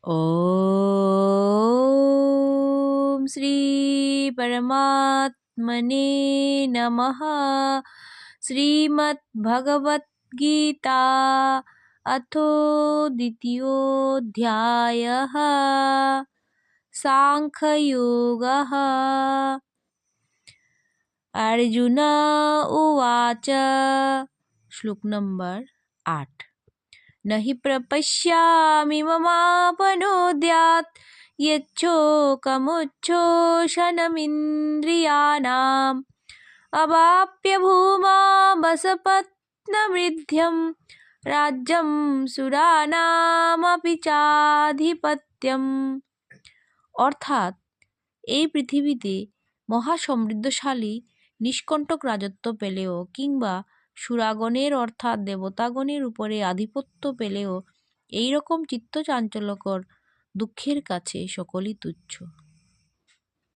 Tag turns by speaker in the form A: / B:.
A: ॐ श्री परमात्मने नमः। श्रीमद्भगवद्गीता अथो द्वितीयोऽध्यायः साङ्ख्ययोगः। अर्जुन उवाच। श्लोक नंबर 8। न हि प्रपश्यामि ममापनोद्यात् यच्छोकमुच्छोषणमिन्द्रियाणाम् अवाप्य भूमा वसपत्नमृध्यं राज्यं সুরানামপি চাধিপত্যম। অর্থাৎ এই পৃথিবীতে মহা সমৃদ্ধশালী নিষ্কণ্টক রাজত্ব পেলেও কিংবা সুরাগণের অর্থাৎ দেবতাগণের উপরে আধিপত্য পেলেও এই রকম চিত্তচাঞ্চল্যকর দুঃখের কাছে সকলই তুচ্ছ।